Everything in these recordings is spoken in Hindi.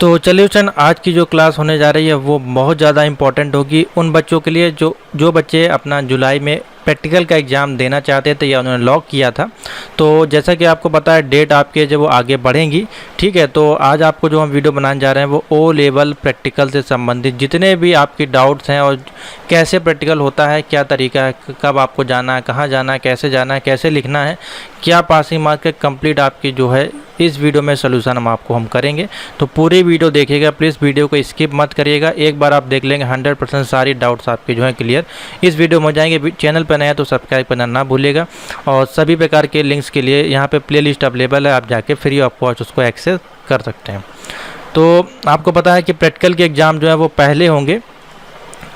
तो चलिए फ्रेंड, आज की जो क्लास होने जा रही है वो बहुत ज़्यादा इम्पॉर्टेंट होगी उन बच्चों के लिए जो बच्चे अपना जुलाई में प्रैक्टिकल का एग्ज़ाम देना चाहते थे या उन्होंने लॉक किया था। तो जैसा कि आपको पता है डेट आपके जब वो आगे बढ़ेंगी, ठीक है। तो आज आपको जो हम वीडियो बनाने जा रहे हैं वो ओ लेवल प्रैक्टिकल से संबंधित जितने भी आपकी डाउट्स हैं और कैसे प्रैक्टिकल होता है, क्या तरीका है, कब आपको जाना है, कहाँ जाना है, कैसे लिखना है, क्या पासिंग मार्क के कंप्लीट आपकी जो है इस वीडियो में सोल्यूशन हम करेंगे। तो पूरी वीडियो देखिएगा, प्लीज़ वीडियो को स्किप मत करिएगा। एक बार आप देख लेंगे 100% सारी डाउट्स आपके जो हैं क्लियर इस वीडियो में हो जाएंगे। चैनल पर नया है तो सब्सक्राइब करना ना भूलिएगा और सभी प्रकार के लिंक्स के लिए यहाँ पे प्लेलिस्ट अवेलेबल है, आप जाके फ्री ऑफ कॉस्ट उसको एक्सेस कर सकते हैं। तो आपको पता है कि प्रैक्टिकल के एग्ज़ाम जो है वो पहले होंगे,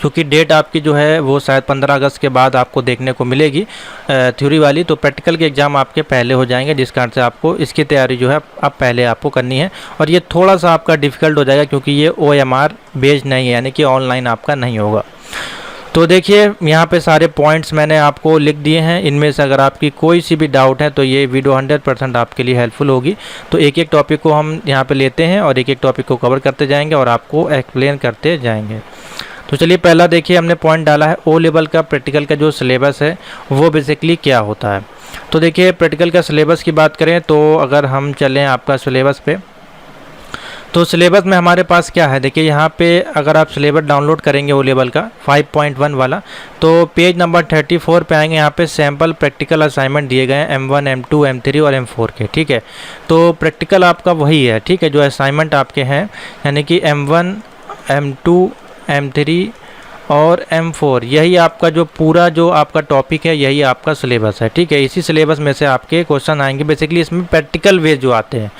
क्योंकि डेट आपकी जो है वो शायद 15 अगस्त के बाद आपको देखने को मिलेगी थ्योरी वाली। तो प्रैक्टिकल के एग्ज़ाम आपके पहले हो जाएंगे, जिस कारण से आपको इसकी तैयारी जो है अब पहले आपको करनी है। और ये थोड़ा सा आपका डिफ़िकल्ट हो जाएगा क्योंकि ये OMR बेस्ड नहीं है, यानी कि ऑनलाइन आपका नहीं होगा। तो देखिए यहाँ पे सारे पॉइंट्स मैंने आपको लिख दिए हैं। इनमें से अगर आपकी कोई सी भी डाउट है तो ये वीडियो 100% आपके लिए हेल्पफुल होगी। तो एक एक टॉपिक को हम यहाँ पे लेते हैं और एक एक टॉपिक को कवर करते जाएंगे और आपको एक्सप्लेन करते जाएंगे। तो चलिए पहला देखिए, हमने पॉइंट डाला है ओ लेवल का प्रैक्टिकल का जो सिलेबस है वो बेसिकली क्या होता है। तो देखिए प्रैक्टिकल का सिलेबस की बात करें तो अगर हम चलें आपका सिलेबस पे, तो सिलेबस में हमारे पास क्या है, देखिए यहाँ पे अगर आप सिलेबस डाउनलोड करेंगे ओ लेवल का 5.1 वाला, तो पेज नंबर 34 पे आएंगे। यहाँ पे सैम्पल प्रैक्टिकल असाइनमेंट दिए गए हैं M1, M2, M3 और M4 के, ठीक है। तो प्रैक्टिकल आपका वही है, ठीक है, जो असाइनमेंट आपके हैं, यानी कि M1, M2, M3 और M4, यही आपका जो पूरा जो आपका टॉपिक है यही आपका सिलेबस है, ठीक है। इसी सिलेबस में से आपके क्वेश्चन आएंगे। बेसिकली इसमें प्रैक्टिकल वे जो आते हैं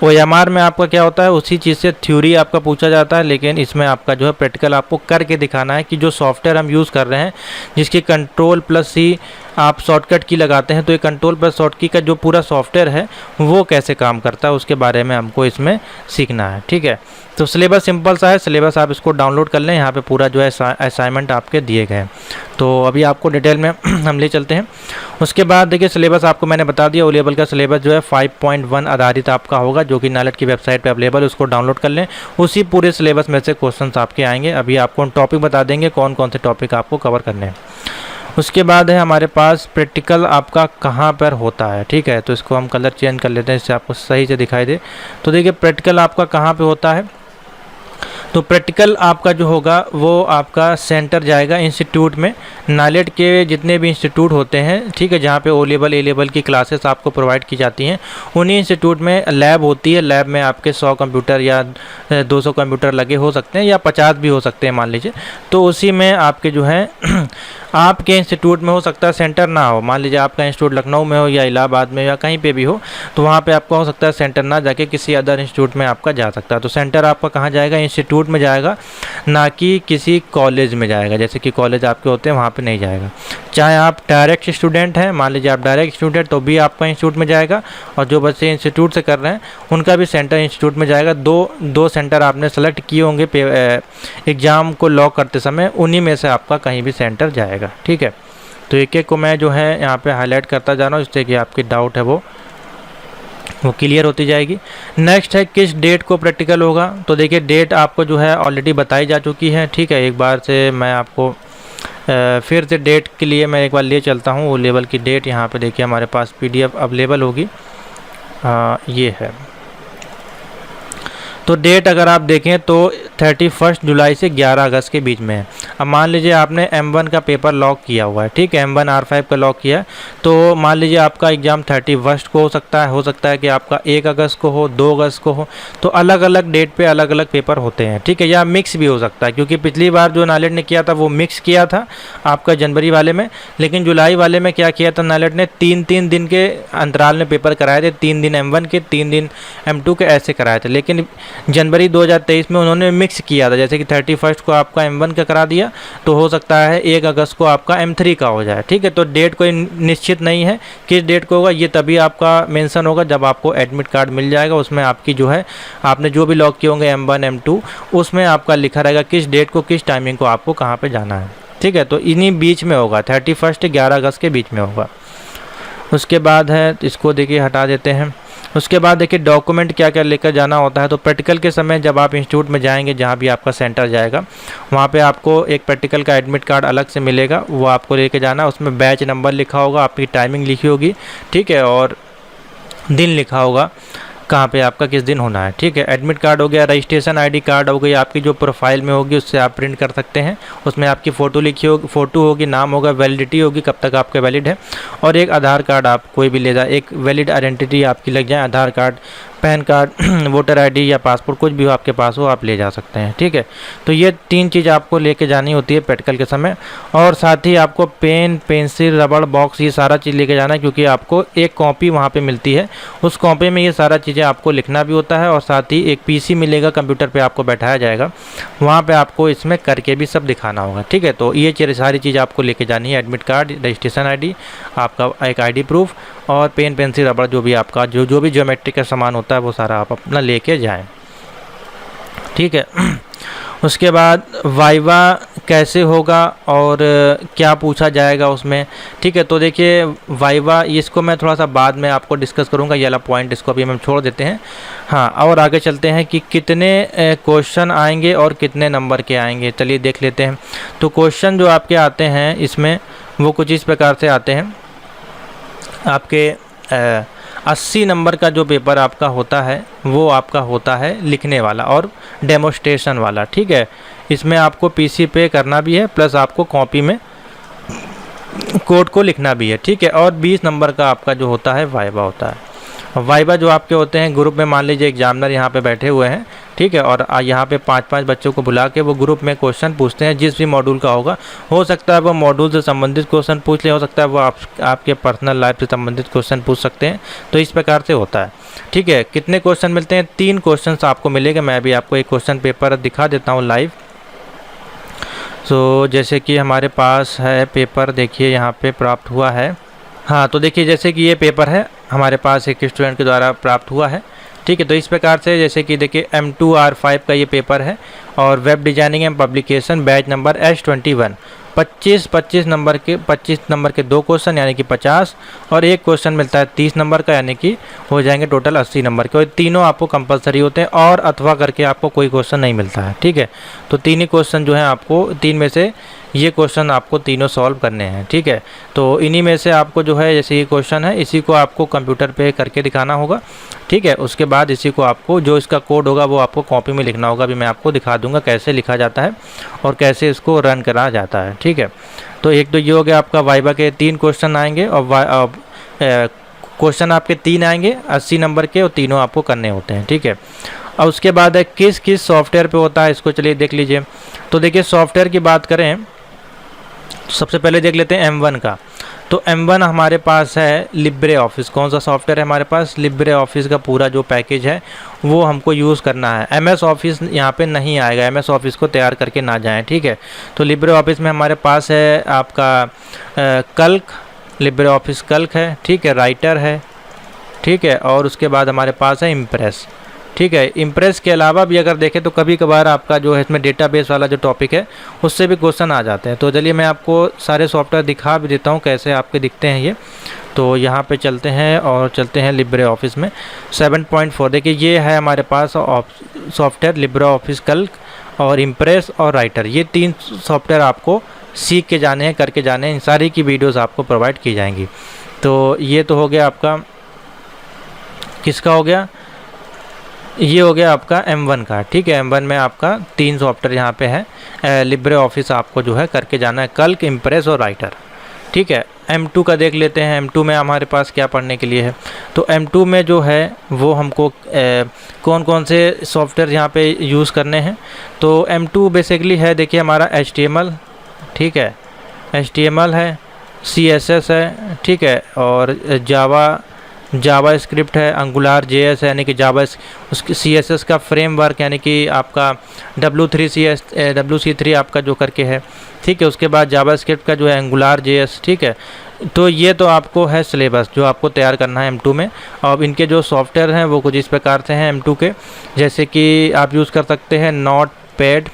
OMR में आपका क्या होता है, उसी चीज़ से थ्योरी आपका पूछा जाता है, लेकिन इसमें आपका जो है प्रैक्टिकल आपको करके दिखाना है कि जो सॉफ्टवेयर हम यूज़ कर रहे हैं जिसकी Ctrl+C आप शॉर्टकट की लगाते हैं, तो ये Ctrl+Short की का जो पूरा सॉफ्टवेयर है वो कैसे काम करता है उसके बारे में हमको इसमें सीखना है, ठीक है। तो सिलेबस सिंपल सा है, सिलेबस आप इसको डाउनलोड कर लें, यहाँ पे पूरा जो है असाइनमेंट आपके दिए गए हैं। तो अभी आपको डिटेल में हम ले चलते हैं। उसके बाद देखिए सिलेबस आपको मैंने बता दिया, ओ लेवल का सिलेबस जो है 5.1 आधारित आपका होगा, जो कि नालेट की वेबसाइट पे अवेलेबल, उसको डाउनलोड कर लें। उसी पूरे सिलेबस में से क्वेश्चन आपके आएंगे। अभी आपको टॉपिक बता देंगे कौन कौन से टॉपिक आपको कवर करने हैं। उसके बाद है हमारे पास प्रैक्टिकल आपका कहाँ पर होता है, ठीक है। तो इसको हम कलर चेंज कर लेते हैं इससे आपको सही से दिखाई दे। तो देखिए प्रैक्टिकल आपका कहाँ पे होता है, तो प्रैक्टिकल आपका जो होगा वो आपका सेंटर जाएगा इंस्टीट्यूट में। नालेट के जितने भी इंस्टीट्यूट होते हैं, ठीक है, जहाँ पे ओ लेवल, ए लेवल की क्लासेस आपको प्रोवाइड की जाती हैं, उन्हीं इंस्टीट्यूट में लैब होती है। लैब में आपके 100 कंप्यूटर या 200 कंप्यूटर लगे हो सकते हैं या 50 भी हो सकते हैं मान लीजिए। तो उसी में आपके जो है आपके इंस्टीट्यूट में हो सकता है सेंटर ना हो, मान लीजिए आपका इंस्टीट्यूट लखनऊ में हो या इलाहाबाद में या कहीं पे भी हो, तो वहाँ पे आपका हो सकता है सेंटर ना जाके किसी अदर इंस्टीट्यूट में आपका जा सकता है। तो सेंटर आपका कहाँ जाएगा, इंस्टीट्यूट में जाएगा, ना कि किसी कॉलेज में जाएगा। जैसे कि कॉलेज आपके होते हैं वहाँ पे नहीं जाएगा। चाहे आप डायरेक्ट स्टूडेंट हैं, मान लीजिए आप डायरेक्ट स्टूडेंट, तो भी आपका इंस्टीट्यूट में जाएगा, और जो बच्चे इंस्टीट्यूट से कर रहे हैं उनका भी सेंटर इंस्टीट्यूट में जाएगा। दो सेंटर आपने सेलेक्ट किए होंगे एग्ज़ाम को लॉक करते समय, उन्हीं में से आपका कहीं भी सेंटर जाएगा, ठीक है। तो एक एक को मैं जो है यहाँ पे हाईलाइट करता जा रहा हूँ, जिससे कि आपकी डाउट है वो क्लियर होती जाएगी। नेक्स्ट है किस डेट को प्रैक्टिकल होगा। तो देखिए डेट आपको जो है ऑलरेडी बताई जा चुकी है, ठीक है। एक बार से मैं आपको फिर से डेट के लिए मैं एक बार ले चलता हूँ। वो लेवल की डेट यहाँ पे देखिए हमारे पास PDF अवेलेबल होगी, ये है। तो डेट अगर आप देखें तो 31 जुलाई से 11 अगस्त के बीच में है। अब मान लीजिए आपने M1 का पेपर लॉक किया हुआ है, ठीक है, M1 R5 का लॉक किया है, तो मान लीजिए आपका एग्ज़ाम 31 को हो सकता है कि आपका 1 अगस्त को हो, 2 अगस्त को हो। तो अलग अलग डेट पे अलग अलग पेपर होते हैं, ठीक है, या मिक्स भी हो सकता है, क्योंकि पिछली बार जो नालेट ने किया था वो मिक्स किया था आपका जनवरी वाले में, लेकिन जुलाई वाले में क्या किया था नालेट ने, 3-3 दिन के अंतराल में पेपर कराए थे। 3 दिन M1 के, 3 दिन M2 के, ऐसे कराए थे। लेकिन जनवरी 2023 में उन्होंने मिक्स किया था, जैसे कि 31 को आपका M1 का करा दिया, तो हो सकता है 1 अगस्त को आपका M3 का हो जाए, ठीक है। तो डेट कोई निश्चित नहीं है किस डेट को होगा, ये तभी आपका मेंशन होगा जब आपको एडमिट कार्ड मिल जाएगा। उसमें आपकी जो है आपने जो भी लॉक किए होंगे M1, M2, उसमें आपका लिखा रहेगा किस डेट को, किस टाइमिंग को आपको कहाँ पर जाना है, ठीक है। तो इन्हीं बीच में होगा, 31 से 11 अगस्त के बीच में होगा। उसके बाद है, इसको देखिए हटा देते हैं। उसके बाद देखिए डॉक्यूमेंट क्या क्या लेकर जाना होता है। तो प्रैक्टिकल के समय जब आप इंस्टीट्यूट में जाएंगे, जहाँ भी आपका सेंटर जाएगा, वहाँ पे आपको एक प्रैक्टिकल का एडमिट कार्ड अलग से मिलेगा, वो आपको लेके जाना। उसमें बैच नंबर लिखा होगा, आपकी टाइमिंग लिखी होगी, ठीक है, और दिन लिखा होगा कहाँ पे आपका किस दिन होना है, ठीक है। एडमिट कार्ड हो गया, रजिस्ट्रेशन आईडी कार्ड हो गई, आपकी जो प्रोफाइल में होगी उससे आप प्रिंट कर सकते हैं। उसमें आपकी फ़ोटो लिखी होगी, फ़ोटो होगी, नाम होगा, वैलिडिटी होगी कब तक आपका वैलिड है, और एक आधार कार्ड आप कोई भी ले जाए, एक वैलिड आइडेंटिटी आपकी लग जाए, Aadhaar card, PAN card, voter ID या पासपोर्ट, कुछ भी हो आपके पास हो आप ले जा सकते हैं, ठीक है। तो ये 3 चीज़ आपको लेके जानी होती है प्रैक्टिकल के समय। और साथ ही आपको पेन, पेंसिल, रबड़ बॉक्स, ये सारा चीज़ लेके जाना है, क्योंकि आपको एक कॉपी वहाँ पे मिलती है। उस कॉपी में ये सारा चीज़ें आपको लिखना भी होता है, और साथ ही एक पीसी मिलेगा, कंप्यूटर पे आपको बैठाया जाएगा, वहाँ पे आपको इसमें करके भी सब दिखाना होगा, ठीक है। तो ये सारी चीज़ आपको लेके जानी है, एडमिट कार्ड, रजिस्ट्रेशन आईडी, आपका एक आईडी प्रूफ, और पेन, पेंसिल, रबड़, जो भी आपका जो भी ज्योमेट्री का सामान होता है वो सारा आप अपना लेके जाएं, ठीक है। उसके बाद वाइवा कैसे होगा और क्या पूछा जाएगा उसमें, ठीक है। तो देखिए वाइवा, इसको मैं थोड़ा सा बाद में आपको डिस्कस करूंगा, ये वाला पॉइंट इसको अभी हम छोड़ देते हैं। हाँ, और आगे चलते हैं कि कितने क्वेश्चन आएंगे और कितने नंबर के आएंगे, चलिए देख लेते हैं। तो क्वेश्चन जो आपके आते हैं इसमें वो कुछ इस प्रकार से आते हैं। आपके 80 नंबर का जो पेपर आपका होता है वो आपका होता है लिखने वाला और डेमोस्ट्रेशन वाला, ठीक है। इसमें आपको पीसी पे करना भी है, प्लस आपको कॉपी में कोड को लिखना भी है, ठीक है। और 20 नंबर का आपका जो होता है वाइवा होता है। वाइवा जो आपके होते हैं ग्रुप में, मान लीजिए एग्जामिनर यहाँ पे बैठे हुए हैं, ठीक है, और यहाँ पे 5-5 बच्चों को बुला के वो ग्रुप में क्वेश्चन पूछते हैं, जिस भी मॉड्यूल का होगा। हो सकता है वो मॉड्यूल से संबंधित क्वेश्चन पूछ ले, हो सकता है वो आपके पर्सनल लाइफ से संबंधित क्वेश्चन पूछ सकते हैं। तो इस प्रकार से होता है, ठीक है। कितने क्वेश्चन मिलते हैं? 3 क्वेश्चन आपको मिलेगा। मैं अभी आपको एक क्वेश्चन पेपर दिखा देता हूँ लाइव। तो जैसे कि हमारे पास है पेपर, देखिए यहाँ पे प्राप्त हुआ है। हाँ, तो देखिए जैसे कि ये पेपर है हमारे पास एक स्टूडेंट के द्वारा प्राप्त हुआ है, ठीक है। तो इस प्रकार से जैसे कि देखिए M2R5 का ये पेपर है, और web designing and publication, batch number H21। 25 number के 2 क्वेश्चन यानी कि 50, और एक क्वेश्चन मिलता है 30 नंबर का, यानी कि हो जाएंगे टोटल 80 नंबर के। और तीनों आपको कंपलसरी होते हैं, और अथवा करके आपको कोई क्वेश्चन नहीं मिलता है, ठीक है। तो 3 ही क्वेश्चन जो हैं आपको, 3 में से ये क्वेश्चन आपको तीनों सॉल्व करने हैं, ठीक है। तो इन्हीं में से आपको जो है, जैसे ये क्वेश्चन है इसी को आपको कंप्यूटर पे करके दिखाना होगा, ठीक है। उसके बाद इसी को आपको, जो इसका कोड होगा वो आपको कॉपी में लिखना होगा। अभी मैं आपको दिखा दूंगा कैसे लिखा जाता है और कैसे इसको रन करा जाता है, ठीक है। तो एक तो ये हो गया आपका वाइवा के 3 क्वेश्चन आएंगे, और क्वेश्चन आपके 3 आएंगे 80 नंबर के, और तीनों आपको करने होते हैं, ठीक है। और उसके बाद है किस किस सॉफ्टवेयर पे होता है, इसको चलिए देख लीजिए। तो देखिए सॉफ्टवेयर की बात करें, सबसे पहले देख लेते हैं M1 का। तो M1 हमारे पास है लिब्रे ऑफिस। कौन सा सॉफ्टवेयर है हमारे पास? लिब्रे ऑफिस का पूरा जो पैकेज है वो हमको यूज़ करना है। MS ऑफिस यहाँ पे नहीं आएगा, MS ऑफिस को तैयार करके ना जाएं, ठीक है। तो लिब्रे ऑफिस में हमारे पास है आपका कल्क, लिब्रे ऑफिस कल्क है, ठीक है, राइटर है, ठीक है, और उसके बाद हमारे पास है इम्प्रेस, ठीक है। इम्प्रेस के अलावा भी अगर देखें तो कभी कभार आपका जो है इसमें डेटाबेस वाला जो टॉपिक है उससे भी क्वेश्चन आ जाते हैं। तो चलिए मैं आपको सारे सॉफ्टवेयर दिखा भी देता हूँ कैसे आपके दिखते हैं ये। तो यहाँ पे चलते हैं और चलते हैं लिब्रे ऑफिस में 7.4। देखिए ये है हमारे पास सॉफ्टवेयर लिब्रे ऑफिस कल्क और इम्प्रेस और राइटर। ये 3 सॉफ्टवेयर आपको सीख के जाने हैं, करके जाने हैं। इन सारी की वीडियोज़ आपको प्रोवाइड की जाएंगी। तो ये तो हो गया आपका, किसका हो गया? ये हो गया आपका M1 का, ठीक है। M1 में आपका 3 सॉफ्टवेयर यहाँ पे है। लिब्रे ऑफिस आपको जो है करके जाना है, कल्क, इम्प्रेस और राइटर, ठीक है। M2 का देख लेते हैं। M2 में हमारे पास क्या पढ़ने के लिए है? तो M2 में जो है वो हमको कौन कौन से सॉफ्टवेयर यहाँ पे यूज़ करने हैं। तो M2 बेसिकली है, देखिए हमारा HTML, ठीक है, HTML है, CSS है, ठीक है, और जावा स्क्रिप्ट है, अंगुलार JS है, यानी कि जावा उसकी CSS का फ्रेमवर्क, यानी कि आपका WC3 आपका जो करके है, ठीक है। उसके बाद जावा स्क्रिप्ट का जो है अंगुलार JS, ठीक है। तो ये तो आपको है सिलेबस जो आपको तैयार करना है M2 में। और इनके जो सॉफ्टवेयर हैं वो कुछ इस प्रकार से हैं M2 के, जैसे कि आप यूज़ कर सकते हैं नोटपैड++,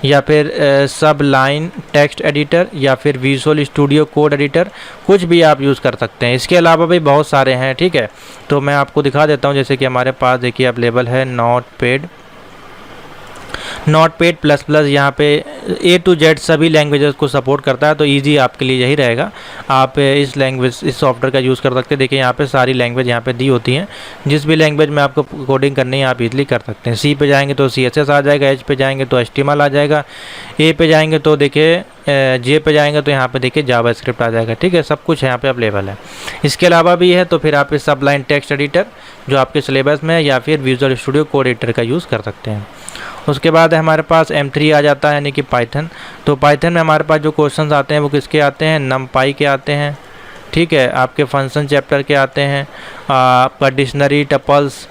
या फिर सब लाइन टेक्स्ट एडिटर या फिर विजुअल स्टूडियो कोड एडिटर, कुछ भी आप यूज़ कर सकते हैं। इसके अलावा भी बहुत सारे हैं, ठीक है। तो मैं आपको दिखा देता हूँ, जैसे कि हमारे पास देखिए अवेलेबल है नोटपैड प्लस प्लस, यहाँ पे A to Z सभी लैंग्वेजेस को सपोर्ट करता है, तो इजी आपके लिए यही रहेगा। आप इस सॉफ्टवेयर का यूज़ कर सकते हैं। देखिए यहाँ पे सारी लैंग्वेज यहाँ पे दी होती हैं, जिस भी लैंग्वेज में आपको कोडिंग करनी है आप इजीली कर सकते हैं। C पे जाएंगे तो CSS आ जाएगा, H पे जाएंगे तो HTML आ जाएगा, A पे जाएंगे तो देखिए J पे जाएंगे तो यहाँ पे देखिए जावास्क्रिप्ट आ जाएगा, ठीक है। सब कुछ यहाँ पे अवेलेबल है। इसके अलावा भी है तो फिर आप इस सबलाइन टेक्स्ट एडिटर जो आपके सिलेबस में है या फिर विजुअल स्टूडियो कोड एडिटर का यूज़ कर सकते हैं। उसके बाद हमारे पास M3 आ जाता है, यानी कि पाइथन। तो पाइथन में हमारे पास जो क्वेश्चंस आते हैं वो किसके आते हैं, नमपाई के आते हैं, ठीक है। आपके फंक्शन चैप्टर के आते हैं, आपका डिक्शनरी टपल्स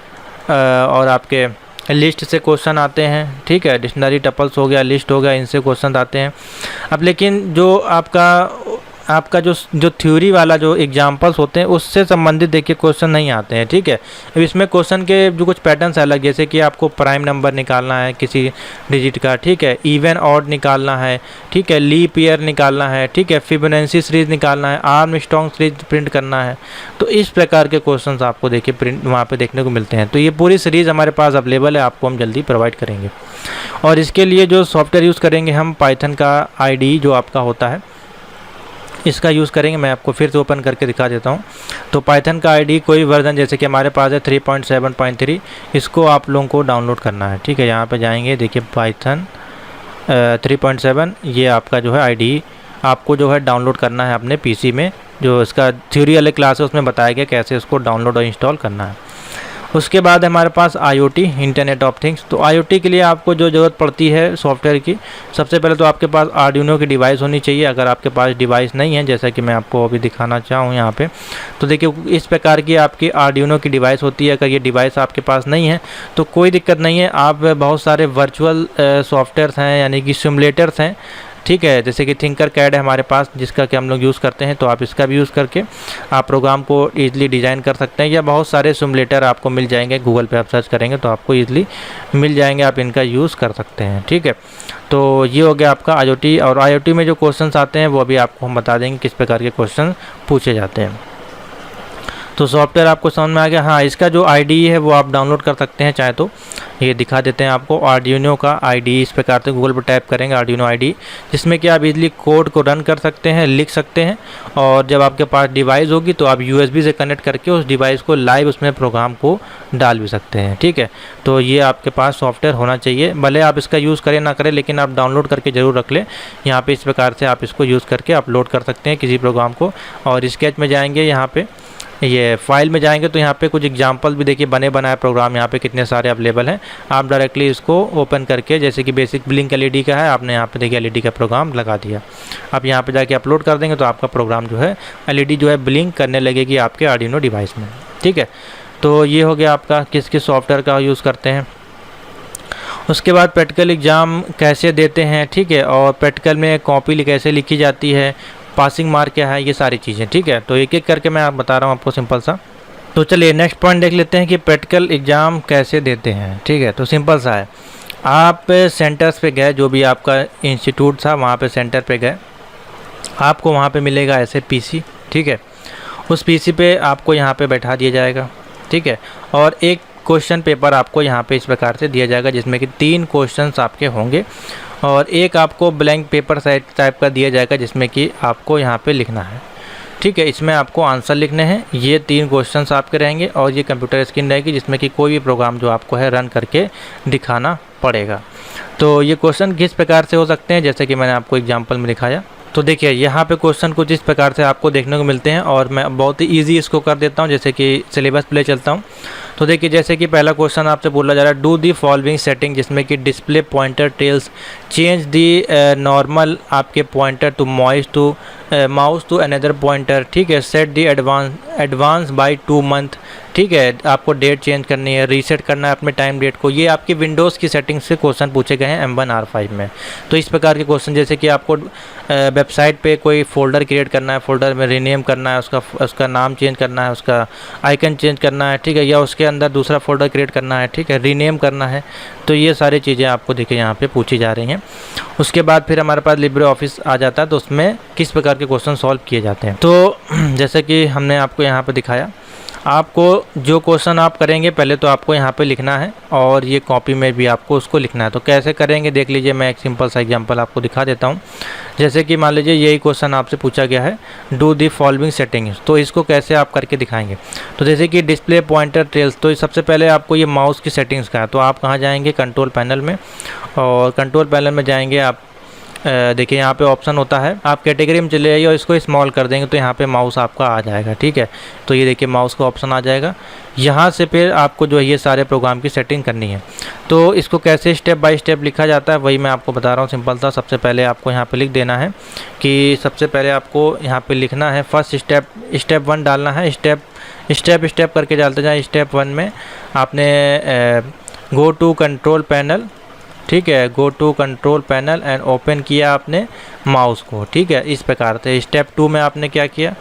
और आपके लिस्ट से क्वेश्चन आते हैं, ठीक है। डिक्शनरी टपल्स हो गया, लिस्ट हो गया, इनसे क्वेश्चन आते हैं। अब लेकिन जो आपका जो थ्योरी वाला जो एग्जांपल्स होते हैं उससे संबंधित देखिए क्वेश्चन नहीं आते हैं, ठीक है। अब इसमें क्वेश्चन के जो कुछ पैटर्न्स अलग, जैसे कि आपको प्राइम नंबर निकालना है किसी डिजिट का, ठीक है, इवन ऑड निकालना है, ठीक है, लीप ईयर निकालना है, ठीक है, फिबोनाची सीरीज निकालना है, आर्मस्ट्रॉन्ग सीरीज प्रिंट करना है। तो इस प्रकार के क्वेश्चन आपको देखिए प्रिंट वहाँ पर देखने को मिलते हैं। तो ये पूरी सीरीज़ हमारे पास अवेलेबल है, आपको हम जल्दी प्रोवाइड करेंगे। और इसके लिए जो सॉफ्टवेयर यूज़ करेंगे हम, पाइथन का IDE जो आपका होता है इसका यूज़ करेंगे। मैं आपको फिर से ओपन करके दिखा देता हूँ। तो पाइथन का IDE कोई वर्जन, जैसे कि हमारे पास है 3.7.3, इसको आप लोगों को डाउनलोड करना है, ठीक है। यहाँ पे जाएंगे, देखिए पाइथन 3.7 ये आपका जो है IDE आपको जो है डाउनलोड करना है अपने PC में। जो इसका थ्योरी वाले क्लास है उसमें बताया गया कैसे इसको डाउनलोड और इंस्टॉल करना है। उसके बाद हमारे पास IoT, इंटरनेट ऑफ थिंग्स। तो IoT के लिए आपको जो ज़रूरत पड़ती है सॉफ्टवेयर की, सबसे पहले तो आपके पास आर्डिनो की डिवाइस होनी चाहिए। अगर आपके पास डिवाइस नहीं है, जैसा कि मैं आपको अभी दिखाना चाहूँ यहाँ पे, तो देखिए इस प्रकार की आपकी आर्डिनो की डिवाइस होती है। अगर ये डिवाइस आपके पास नहीं है तो कोई दिक्कत नहीं है, आप बहुत सारे वर्चुअल सॉफ्टवेयर्स हैं, यानी कि सिमुलेटर्स हैं, ठीक है। जैसे कि थिंकरकैड है हमारे पास, जिसका कि हम लोग यूज़ करते हैं, तो आप इसका भी यूज़ करके आप प्रोग्राम को ईज़िली डिज़ाइन कर सकते हैं। या बहुत सारे सिमुलेटर आपको मिल जाएंगे, गूगल पे आप सर्च करेंगे तो आपको ईज़िली मिल जाएंगे, आप इनका यूज़ कर सकते हैं, ठीक है। तो ये हो गया आपका IoT। और IoT में जो क्वेश्चंस आते हैं वो भी आपको हम बता देंगे किस प्रकार के क्वेश्चन पूछे जाते हैं। तो सॉफ्टवेयर आपको समझ में आ गया। हाँ, इसका जो IDE है वो आप डाउनलोड कर सकते हैं चाहे तो। ये दिखा देते हैं आपको, आर्डिनो का IDE इस प्रकार से गूगल पर टाइप करेंगे आर्डिनो IDE, जिसमें कि आप इजीली कोड को रन कर सकते हैं, लिख सकते हैं। और जब आपके पास डिवाइस होगी तो आप USB से कनेक्ट करके उस डिवाइस को लाइव उसमें प्रोग्राम को डाल भी सकते हैं, ठीक है। तो ये आपके पास सॉफ्टवेयर होना चाहिए, भले आप इसका यूज़ करें ना करें, लेकिन आप डाउनलोड करके ज़रूर रख लें। यहाँ पर इस प्रकार से आप इसको यूज़ करके अपलोड कर सकते हैं किसी प्रोग्राम को। और स्केच में जाएंगे, यहाँ पे ये फाइल में जाएंगे तो यहाँ पे कुछ एग्जांपल भी देखिए बने बनाए प्रोग्राम यहाँ पे कितने सारे अवेलेबल हैं। आप डायरेक्टली इसको ओपन करके, जैसे कि बेसिक ब्लिंक LED का है, आपने यहाँ पे देखिए LED का प्रोग्राम लगा दिया। आप यहाँ पे जाके अपलोड कर देंगे तो आपका प्रोग्राम जो है LED जो है ब्लिंक करने लगेगी आपके आर्डिनो डिवाइस में, ठीक है। तो ये हो गया आपका किस किस सॉफ्टवेयर का यूज़ करते हैं। उसके बाद प्रैक्टिकल एग्ज़ाम कैसे देते हैं, ठीक है, और प्रैक्टिकल में कॉपी कैसे लिखी जाती है, पासिंग मार्क क्या है, ये सारी चीज़ें, ठीक है। तो एक एक करके मैं आप बता रहा हूँ आपको सिंपल सा। तो चलिए नेक्स्ट पॉइंट देख लेते हैं कि प्रैक्टिकल एग्ज़ाम कैसे देते हैं, ठीक है। तो सिंपल सा है, आप सेंटर्स पे गए, जो भी आपका इंस्टीट्यूट था वहाँ पे सेंटर पे गए, आपको वहाँ पे मिलेगा ऐसे PC, ठीक है। उस PC पे आपको यहाँ पे बैठा दिया जाएगा, ठीक है। और एक क्वेश्चन पेपर आपको यहाँ पे इस प्रकार से दिया जाएगा, जिसमें कि 3 क्वेश्चंस आपके होंगे और एक आपको ब्लैंक पेपर टाइप का दिया जाएगा, जिसमें कि आपको यहाँ पे लिखना है, ठीक है। इसमें आपको आंसर लिखने हैं। ये 3 क्वेश्चंस आपके रहेंगे और ये कंप्यूटर स्क्रीन रहेगी, जिसमें कि कोई भी प्रोग्राम जो आपको है रन करके दिखाना पड़ेगा। तो ये क्वेश्चन किस प्रकार से हो सकते हैं, जैसे कि मैंने आपको एग्जाम्पल में दिखाया। तो देखिए यहाँ पे क्वेश्चन कुछ इस प्रकार से आपको देखने को मिलते हैं और मैं बहुत ही इजी इसको कर देता हूँ, जैसे कि सिलेबस पे ले चलता हूँ। तो देखिए जैसे कि पहला क्वेश्चन आपसे बोला जा रहा है, डू दी फॉलोइंग सेटिंग, जिसमें कि display pointer tails change the normal आपके pointer to moist to mouse to another pointer, ठीक है, set the advance by 2 month, ठीक है, आपको डेट चेंज करनी है, रीसेट करना है अपने टाइम डेट को। ये आपकी विंडोज़ की सेटिंग से क्वेश्चन पूछे गए हैं M1R5 में। तो इस प्रकार के क्वेश्चन, जैसे कि आपको वेबसाइट पे कोई फ़ोल्डर क्रिएट करना है, फ़ोल्डर में रीनेम करना है, उसका नाम चेंज करना है, उसका आइकन चेंज करना है, ठीक है, या उसके अंदर दूसरा फ़ोल्डर क्रिएट करना है, ठीक है, रीनेम करना है। तो ये सारी चीज़ें आपको देखिए यहाँ पे पूछी जा रही हैं। उसके बाद फिर हमारे पास लिब्रे ऑफिस आ जाता है, तो उसमें किस प्रकार के क्वेश्चन सॉल्व किए जाते हैं। तो जैसे कि हमने आपको यहाँ पे दिखाया, आपको जो क्वेश्चन आप करेंगे पहले तो आपको यहाँ पे लिखना है, और ये कॉपी में भी आपको उसको लिखना है। तो कैसे करेंगे देख लीजिए, मैं एक सिंपल सा एग्जांपल आपको दिखा देता हूँ। जैसे कि मान लीजिए यही क्वेश्चन आपसे पूछा गया है, डू दी फॉलोइंग सेटिंग्स, तो इसको कैसे आप करके दिखाएंगे। तो जैसे कि डिस्प्ले पॉइंटर ट्रेल्स, तो सबसे पहले आपको ये माउस की सेटिंग्स का है, तो आप कहाँ जाएंगे, कंट्रोल पैनल में, और कंट्रोल पैनल में जाएंगे आप, देखिए यहाँ पे ऑप्शन होता है, आप कैटेगरी में चले जाइए और इसको स्मॉल कर देंगे तो यहाँ पे माउस आपका आ जाएगा, ठीक है। तो ये देखिए माउस का ऑप्शन आ जाएगा। यहाँ से फिर आपको जो है ये सारे प्रोग्राम की सेटिंग करनी है। तो इसको कैसे स्टेप बाय स्टेप लिखा जाता है वही मैं आपको बता रहा हूँ, सिंपल सा। सबसे पहले आपको यहाँ पे लिख देना है कि सबसे पहले आपको यहाँ पे लिखना है फर्स्ट स्टेप 1 डालना है, स्टेप करके डालते जाए। स्टेप 1 में आपने गो टू कंट्रोल पैनल, ठीक है, go to control panel and open किया आपने माउस को, ठीक है, इस प्रकार से। स्टेप 2 में आपने क्या किया,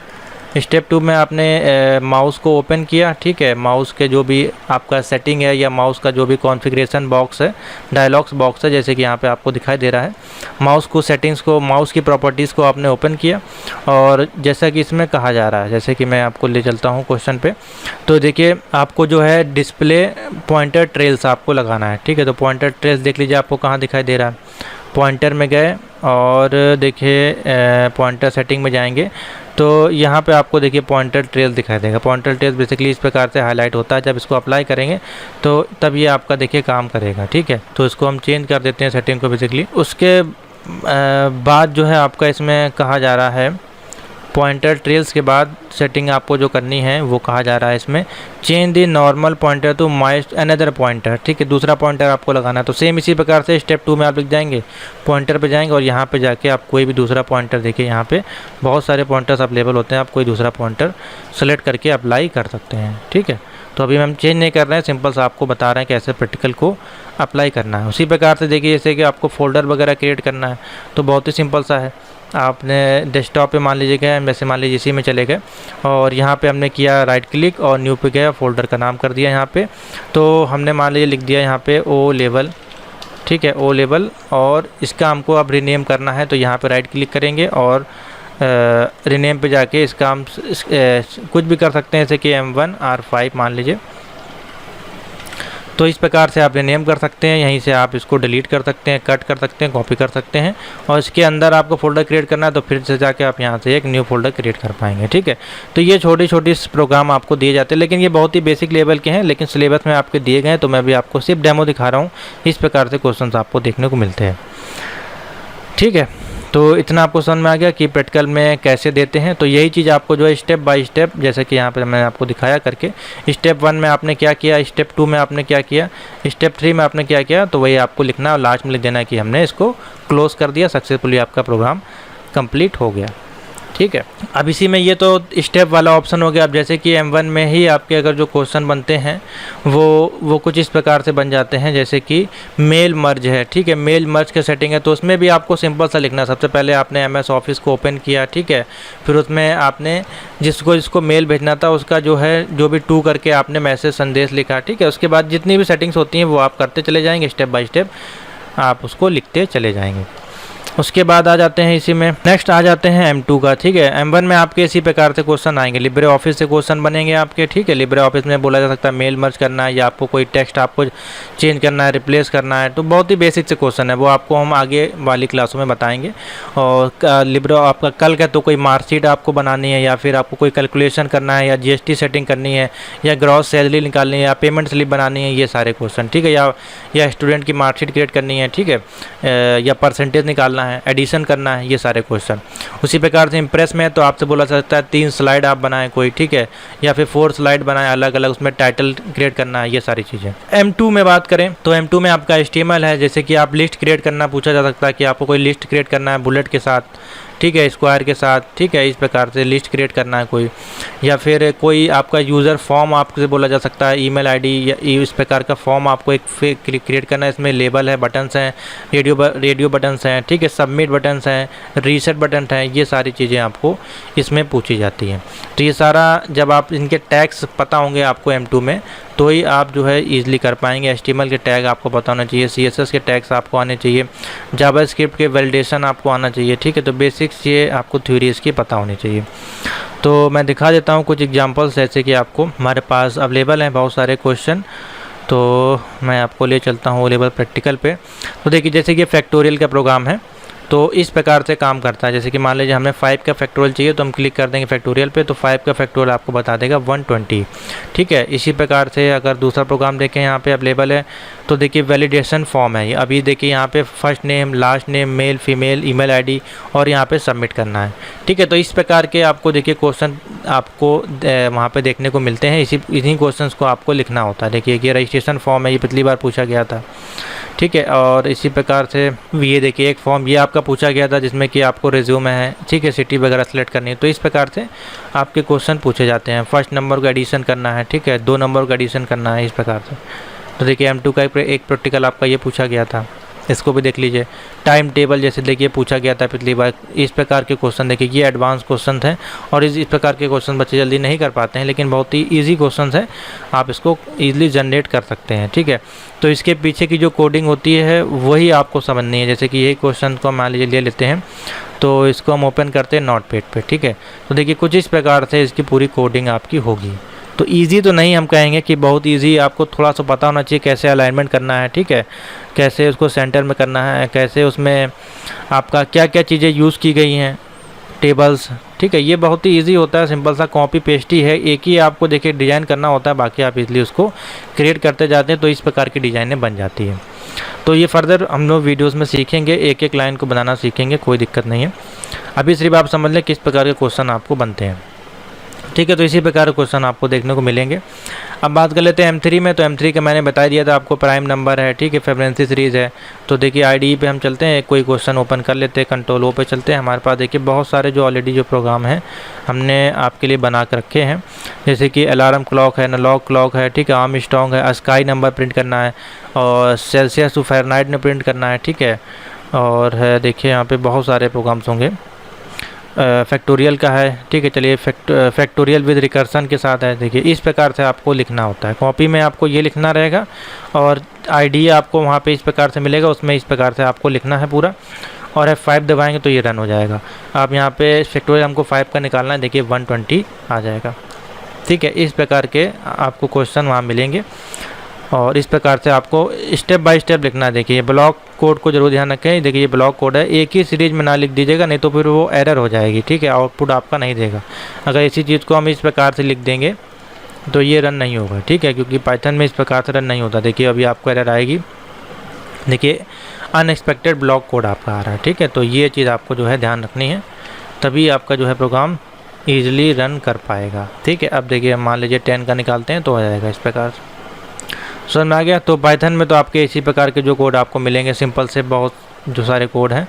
स्टेप 2 में आपने माउस को ओपन किया, ठीक है, माउस के जो भी आपका सेटिंग है या माउस का जो भी कॉन्फ़िगरेशन बॉक्स है, डायलॉग्स बॉक्स है, जैसे कि यहाँ पे आपको दिखाई दे रहा है, माउस को सेटिंग्स को, माउस की प्रॉपर्टीज़ को आपने ओपन किया। और जैसा कि इसमें कहा जा रहा है, जैसे कि मैं आपको ले चलता हूँ क्वेश्चन पे, तो देखिए आपको जो है डिस्प्ले पॉइंटर ट्रेल्स आपको लगाना है, ठीक है। तो पॉइंटर ट्रेल्स देख लीजिए आपको कहाँ दिखाई दे रहा है, पॉइंटर में गए और देखिए पॉइंटर सेटिंग में जाएंगे तो यहाँ पे आपको देखिए पॉइंटर ट्रेल दिखाई देगा। पॉइंटर ट्रेल बेसिकली इस प्रकार से हाईलाइट होता है, जब इसको अप्लाई करेंगे तो तब ये आपका देखिए काम करेगा, ठीक है। तो इसको हम चेंज कर देते हैं सेटिंग को बेसिकली। उसके बाद जो है आपका इसमें कहा जा रहा है पॉइंटर ट्रेल्स के बाद सेटिंग आपको जो करनी है वो कहा जा रहा है इसमें change the normal pointer to माइस्ट अनदर पॉइंटर, ठीक है, दूसरा पॉइंटर आपको लगाना है। तो सेम इसी प्रकार से स्टेप 2 में आप लिख जाएंगे, पॉइंटर पे जाएंगे और यहाँ पे जाके आप कोई भी दूसरा पॉइंटर, देखिए यहाँ पे बहुत सारे पॉइंटर्स अवेलेबल होते हैं, आप कोई दूसरा पॉइंटर सेलेक्ट करके अप्लाई कर सकते हैं, ठीक है। तो अभी हम चेंज नहीं कर रहे हैं, सिंपल सा आपको बता रहे हैं कैसे प्रैक्टिकल को अप्लाई करना है। उसी प्रकार से देखिए जैसे कि आपको फोल्डर वगैरह क्रिएट करना है तो बहुत ही सिंपल सा है। आपने डेस्कटॉप पे मान लीजिए गए, वैसे मान लीजिए इसी में चले गए और यहाँ पे हमने किया राइट क्लिक और न्यू पे गया, फोल्डर का नाम कर दिया यहाँ पे। तो हमने मान लीजिए लिख दिया यहाँ पे ओ लेवल, ठीक है, ओ लेवल, और इसका हमको अब रीनेम करना है। तो यहाँ पे राइट क्लिक करेंगे और रीनेम पे जाके इसका हम कुछ भी कर सकते हैं, जैसे कि M1R5 मान लीजिए। तो इस प्रकार से आप रीनेम कर सकते हैं, यहीं से आप इसको डिलीट कर सकते हैं, कट कर सकते हैं, कॉपी कर सकते हैं। और इसके अंदर आपको फ़ोल्डर क्रिएट करना है तो फिर से जाके आप यहाँ से एक न्यू फोल्डर क्रिएट कर पाएंगे, ठीक है। तो ये छोटी छोटी प्रोग्राम आपको दिए जाते हैं, लेकिन ये बहुत ही बेसिक लेवल के हैं, लेकिन सिलेबस में आपके दिए गए हैं। तो मैं भी आपको सिर्फ डेमो दिखा रहा हूँ, इस प्रकार से क्वेश्चन आपको देखने को मिलते हैं, ठीक है। तो इतना आपको समझ में आ गया कि प्रैक्टिकल में कैसे देते हैं। तो यही चीज़ आपको जो है स्टेप बाय स्टेप, जैसे कि यहाँ पे मैंने आपको दिखाया करके, स्टेप 1 में आपने क्या किया, स्टेप 2 में आपने क्या किया, स्टेप 3 में आपने क्या किया, तो वही आपको लिखना है और लास्ट में लिख देना है कि हमने इसको क्लोज़ कर दिया, सक्सेसफुली आपका प्रोग्राम कंप्लीट हो गया, ठीक है। अब इसी में ये तो स्टेप वाला ऑप्शन हो गया। अब जैसे कि M1 में ही आपके अगर जो क्वेश्चन बनते हैं वो कुछ इस प्रकार से बन जाते हैं, जैसे कि मेल मर्ज है, ठीक है, मेल मर्ज के सेटिंग है। तो उसमें भी आपको सिंपल सा लिखना है। सबसे पहले आपने MS ऑफिस को ओपन किया, ठीक है, फिर उसमें आपने जिसको मेल भेजना था उसका जो है जो भी टू करके आपने मैसेज संदेश लिखा, ठीक है। उसके बाद जितनी भी सेटिंग्स होती हैं वो आप करते चले जाएंगे, स्टेप बाय स्टेप आप उसको लिखते चले जाएंगे। उसके बाद आ जाते हैं इसी में, नेक्स्ट आ जाते हैं M2 का, ठीक है। M1 में आपके इसी प्रकार से क्वेश्चन आएंगे, लिब्रे ऑफिस से क्वेश्चन बनेंगे आपके, ठीक है। लिब्रे ऑफिस में बोला जा सकता है मेल मर्ज करना है या आपको कोई टेक्स्ट आपको चेंज करना है, रिप्लेस करना है। तो बहुत ही बेसिक से क्वेश्चन है, वो आपको हम आगे वाली क्लासों में बताएंगे। और लिब्रे आपका कल का तो कोई मार्कशीट आपको बनानी है या फिर आपको कोई कैलकुलेशन करना है या GST सेटिंग करनी है या ग्रॉस सैलरी निकालनी है या पेमेंट स्लिप बनानी है, ये सारे क्वेश्चन, ठीक है। या स्टूडेंट की मार्कशीट क्रिएट करनी है, ठीक है, या परसेंटेज निकालना है, एडिशन करना है, ये सारे क्वेश्चन। उसी प्रकार से इंप्रेस में तो आपसे बोला सकता है 3 स्लाइड आप बनाएं कोई, ठीक है, या फिर 4 स्लाइड बनाएं अलग अलग, उसमें टाइटल क्रिएट करना है, ये सारी चीज़ें। M2 में बात करें तो M2 में आपका HTML है, जैसे कि आप लिस्ट क्रिएट करना पूछा जा सकता है कि आपको कोई लिस्ट क्रिएट करना है बुलेट के साथ, ठीक है, स्क्वायर के साथ, ठीक है। इस प्रकार से लिस्ट क्रिएट करना है कोई, या फिर कोई आपका यूज़र फॉर्म आपसे बोला जा सकता है, ईमेल आईडी या इस प्रकार का फॉर्म आपको एक क्रिएट करना है। इसमें लेबल है, बटन्स हैं, रेडियो बटन्स हैं, ठीक है, सबमिट बटन्स हैं, रीसेट बटन हैं, ये सारी चीज़ें आपको इसमें पूछी जाती हैं। तो ये सारा जब आप इनके टैग्स पता होंगे आपको M2 में, तो ही आप जो है ईज़िली कर पाएंगे। HTML के टैग आपको पता होना चाहिए, CSS के टैग्स आपको आने चाहिए, जावास्क्रिप्ट के वैलिडेशन आपको आना चाहिए, ठीक है। तो बेसिक्स ये आपको थ्योरी इसकी पता होनी चाहिए। तो मैं दिखा देता हूँ कुछ एग्जांपल्स, जैसे कि आपको हमारे पास अवेलेबल हैं बहुत सारे क्वेश्चन, तो मैं आपको ले चलता हूँ लेवल प्रैक्टिकल पे। तो देखिए, जैसे कि फैक्टोरियल का प्रोग्राम है, तो इस प्रकार से काम करता है। जैसे कि मान लीजिए हमें 5 का फैक्टोरियल चाहिए, तो हम क्लिक कर देंगे फैक्टोरियल पे, तो 5 का फैक्टोरियल आपको बता देगा 120, ठीक है। इसी प्रकार से अगर दूसरा प्रोग्राम देखें, यहाँ पे अवेलेबल है, तो देखिए वैलिडेशन फॉर्म है ये। अभी देखिए यहाँ पे first name, last name, male female, email ID और यहाँ पे सबमिट करना है, ठीक है। तो इस प्रकार के आपको देखिए क्वेश्चन आपको वहाँ पे देखने को मिलते हैं। इन्हीं क्वेश्चंस को आपको लिखना होता है। देखिए ये रजिस्ट्रेशन फॉर्म है, ये पिछली बार पूछा गया था, ठीक है। और इसी प्रकार से ये देखिए एक फॉर्म ये आपका पूछा गया था, जिसमें कि आपको रिज्यूमे है, ठीक है, सिटी वगैरह सेलेक्ट करनी है। तो इस प्रकार से आपके क्वेश्चन पूछे जाते हैं। फर्स्ट नंबर का एडिशन करना है, ठीक है, 2 नंबर का एडिशन करना है, इस प्रकार से। तो देखिए M2 का एक प्रैक्टिकल आपका ये पूछा गया था, इसको भी देख लीजिए। टाइम टेबल जैसे देखिए पूछा गया था पिछली बार। इस प्रकार के क्वेश्चन देखिए, ये एडवांस क्वेश्चन हैं और इस प्रकार के क्वेश्चन बच्चे जल्दी नहीं कर पाते हैं, लेकिन बहुत ही इजी क्वेश्चन है, आप इसको ईजिली जनरेट कर सकते हैं, ठीक है। तो इसके पीछे की जो कोडिंग होती है वही आपको समझनी है। जैसे कि यही क्वेश्चन को मान लीजिए ले लेते हैं, तो इसको हम ओपन करते हैं नोटपैड पे, ठीक है। तो देखिए कुछ इस प्रकार से इसकी पूरी कोडिंग आपकी होगी। तो इजी तो नहीं हम कहेंगे कि बहुत इजी, आपको थोड़ा सा पता होना चाहिए कैसे अलाइनमेंट करना है, ठीक है, कैसे उसको सेंटर में करना है, कैसे उसमें आपका क्या क्या चीज़ें यूज़ की गई हैं, टेबल्स, ठीक है। ये बहुत ही इजी होता है, सिंपल सा कॉपी पेस्ट ही है, एक ही आपको देखिए डिज़ाइन करना होता है, बाकी आप इजली उसको क्रिएट करते जाते हैं, तो इस प्रकार की डिज़ाइनें बन जाती है। तो ये फर्दर हम लोग वीडियोज़ में सीखेंगे, एक एक लाइन को बनाना सीखेंगे, कोई दिक्कत नहीं है। अभी सिर्फ आप समझ लें किस प्रकार के क्वेश्चन आपको बनते हैं, ठीक है। तो इसी प्रकार के क्वेश्चन आपको देखने को मिलेंगे। अब बात कर लेते हैं M3 में। तो M3 का मैंने बता दिया था आपको, प्राइम नंबर है, ठीक है, फिबोनाची सीरीज़ है। तो देखिए IDE पे हम चलते हैं, कोई क्वेश्चन ओपन कर लेते हैं, कंट्रोल O पे चलते हैं। हमारे पास देखिए बहुत सारे जो ऑलरेडी जो प्रोग्राम हैं हमने आपके लिए बना कर रखे हैं, जैसे कि अलार्म क्लॉक है, एनालॉग क्लॉक है, ठीक है, आर्मस्ट्रांग है, स्काई नंबर प्रिंट करना है और सेल्सियस टू फ़ारेनहाइट में प्रिंट करना है, ठीक है। और है देखिए यहाँ पे बहुत सारे प्रोग्राम्स होंगे, फैक्टोरियल का है, ठीक है। चलिए फैक्टोरियल विद रिकर्सन के साथ है। देखिए इस प्रकार से आपको लिखना होता है, कॉपी में आपको ये लिखना रहेगा और IDE आपको वहाँ पे इस प्रकार से मिलेगा, उसमें इस प्रकार से आपको लिखना है पूरा, और F5 दबाएंगे तो ये रन हो जाएगा। आप यहाँ पे फैक्टोरियल हमको 5 का निकालना है, देखिए 120 आ जाएगा, ठीक है। इस प्रकार के आपको क्वेश्चन वहाँ मिलेंगे और इस प्रकार से आपको स्टेप बाय स्टेप लिखना है। देखिए ब्लॉक कोड को जरूर ध्यान रखें, देखिए ये ब्लॉक कोड है, एक ही सीरीज में ना लिख दीजिएगा, नहीं तो फिर वो एरर हो जाएगी, ठीक है, आउटपुट आपका नहीं देगा। अगर इसी चीज़ को हम इस प्रकार से लिख देंगे तो ये रन नहीं होगा, ठीक है, क्योंकि पाइथन में इस प्रकार से रन नहीं होता। देखिए अभी आपको एरर आएगी, देखिए अनएक्सपेक्टेड ब्लॉक कोड आपका आ रहा है, ठीक है। तो ये चीज़ आपको जो है ध्यान रखनी है, तभी आपका जो है प्रोग्राम ईजिली रन कर पाएगा, ठीक है। अब देखिए मान लीजिए 10 का निकालते हैं तो आ जाएगा इस प्रकार से, समझ में आ गया। तो पाइथन में तो आपके इसी प्रकार के जो कोड आपको मिलेंगे, सिंपल से बहुत जो सारे कोड हैं।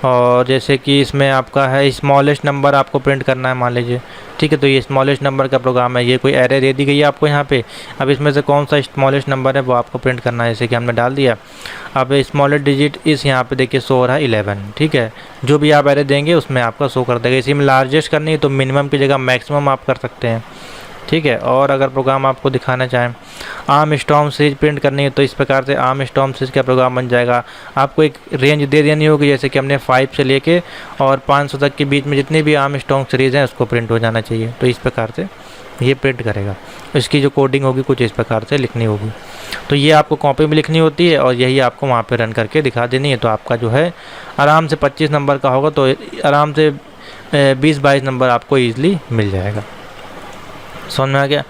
और जैसे कि इसमें आपका है स्मॉलेस्ट नंबर आपको प्रिंट करना है, मान लीजिए, ठीक है। तो ये स्मॉलेस्ट नंबर का प्रोग्राम है, ये कोई एरर दे दी गई है आपको यहाँ पे। अब इसमें से कौन सा स्मॉलेस्ट नंबर है वो आपको प्रिंट करना है, जैसे कि हमने डाल दिया। अब स्मॉलेस्ट डिजिट इस यहाँ पे देखिए शो हो रहा है 11, ठीक है। जो भी आप एरर देंगे उसमें आपका शो कर देगा। इसी में लार्जेस्ट करनी है तो मिनिमम की जगह मैक्सिमम आप कर सकते हैं, ठीक है। और अगर प्रोग्राम आपको दिखाना चाहें आर्मस्ट्रांग सीरीज प्रिंट करनी है तो इस प्रकार से आर्मस्ट्रांग सीरीज का प्रोग्राम बन जाएगा। आपको एक रेंज दे देनी होगी, जैसे कि हमने 5 से लेके और 500 तक के बीच में जितनी भी आर्मस्ट्रांग सीरीज़ हैं उसको प्रिंट हो जाना चाहिए। तो इस प्रकार से ये प्रिंट करेगा। इसकी जो कोडिंग होगी कुछ इस प्रकार से लिखनी होगी। तो ये आपको कॉपी में लिखनी होती है और यही आपको वहाँ पर रन करके दिखा देनी है। तो आपका जो है आराम से 25 नंबर का होगा, तो आराम से 20-22 नंबर आपको ईजिली मिल जाएगा। समझ में आ गया।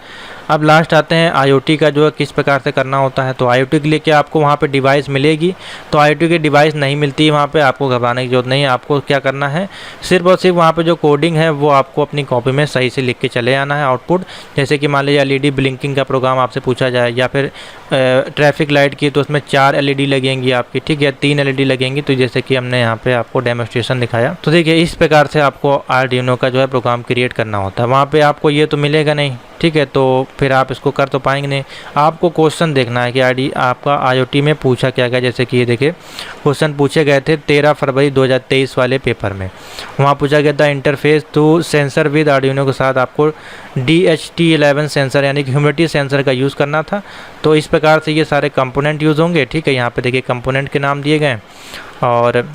अब लास्ट आते हैं IoT का जो है किस प्रकार से करना होता है। तो IoT के लिए क्या आपको वहाँ पे डिवाइस मिलेगी, तो IoT की डिवाइस नहीं मिलती है वहाँ पे, आपको घबराने की जरूरत नहीं है। आपको क्या करना है, सिर्फ और सिर्फ वहाँ पे जो कोडिंग है वो आपको अपनी कॉपी में सही से लिख के चले आना है आउटपुट। जैसे कि मान लीजिए LED ब्लिंकिंग का प्रोग्राम आपसे पूछा जाए, या फिर ट्रैफिक लाइट की, तो उसमें 4 LED लगेंगी आपकी, ठीक है, 3 LED लगेंगी। तो जैसे कि हमने यहाँ पे आपको डेमोस्ट्रेशन दिखाया, तो देखिए इस प्रकार से आपको आर्डिनो का जो है प्रोग्राम क्रिएट करना होता है। वहाँ पे आपको ये तो मिलेगा नहीं, ठीक है, तो फिर आप इसको कर तो पाएंगे नहीं। आपको क्वेश्चन देखना है कि आपका IoT में पूछा क्या गया। जैसे कि ये देखिए क्वेश्चन पूछे गए थे 13 फरवरी 2023 वाले पेपर में। वहाँ पूछा गया था interface to sensor with Arduino के साथ आपको DHT11 सेंसर यानी कि ह्यूमिडिटी सेंसर का यूज़ करना था। तो इस प्रकार से ये सारे कंपोनेंट यूज़ होंगे, ठीक है। यहाँ पे देखिए कंपोनेंट के नाम दिए गए, और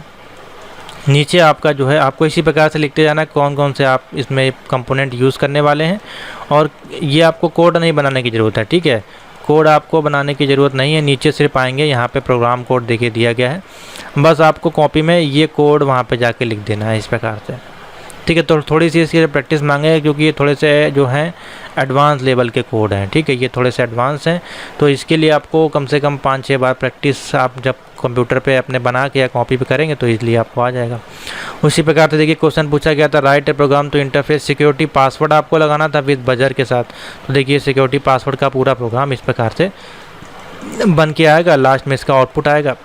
नीचे आपका जो है आपको इसी प्रकार से लिखते जाना है कौन कौन से आप इसमें कंपोनेंट यूज़ करने वाले हैं। और ये आपको कोड नहीं बनाने की ज़रूरत है, ठीक है, कोड आपको बनाने की ज़रूरत नहीं है। नीचे सिर्फ आएंगे, यहाँ पे प्रोग्राम कोड देखिए दिया गया है, बस आपको कॉपी में ये कोड वहाँ पे जाके लिख देना है इस प्रकार से, ठीक है। तो थोड़ी सी इसकी प्रैक्टिस मांगे, क्योंकि ये थोड़े से जो हैं एडवांस लेवल के कोड हैं, ठीक है, ये थोड़े से एडवांस हैं। तो इसके लिए आपको कम से कम 5-6 बार प्रैक्टिस आप जब कंप्यूटर पे अपने बना के या कॉपी पे करेंगे तो इसलिए आपको आ जाएगा। उसी प्रकार से देखिए क्वेश्चन पूछा गया था write a program to interface security password आपको लगाना था विद बजर के साथ। तो देखिए सिक्योरिटी पासवर्ड का पूरा प्रोग्राम इस प्रकार से बन के आएगा, लास्ट में इसका आउटपुट आएगा।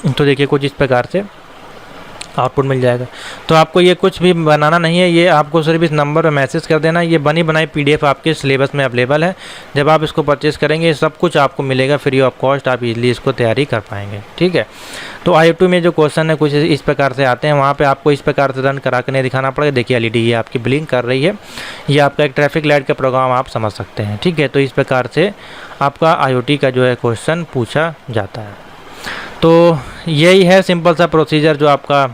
तो देखिए कुछ इस प्रकार से आउटपुट मिल जाएगा। तो आपको ये कुछ भी बनाना नहीं है, ये आपको सिर्फ इस नंबर पर मैसेज कर देना। ये बनी बनाई PDF आपके सिलेबस में अवेलेबल है, जब आप इसको परचेज़ करेंगे सब कुछ आपको मिलेगा फ्री ऑफ कॉस्ट, आप इजीली इसको तैयारी कर पाएंगे, ठीक है। तो IoT में जो क्वेश्चन है कुछ इस प्रकार से आते हैं, वहाँ पर आपको इस प्रकार से रन करा के नहीं दिखाना पड़ेगा। देखिए LED ये आपकी ब्लिंक कर रही है, ये आपका एक ट्रैफिक लाइट का प्रोग्राम आप समझ सकते हैं, ठीक है। तो इस प्रकार से आपका IoT का जो है क्वेश्चन पूछा जाता है। तो यही है सिंपल सा प्रोसीजर, जो आपका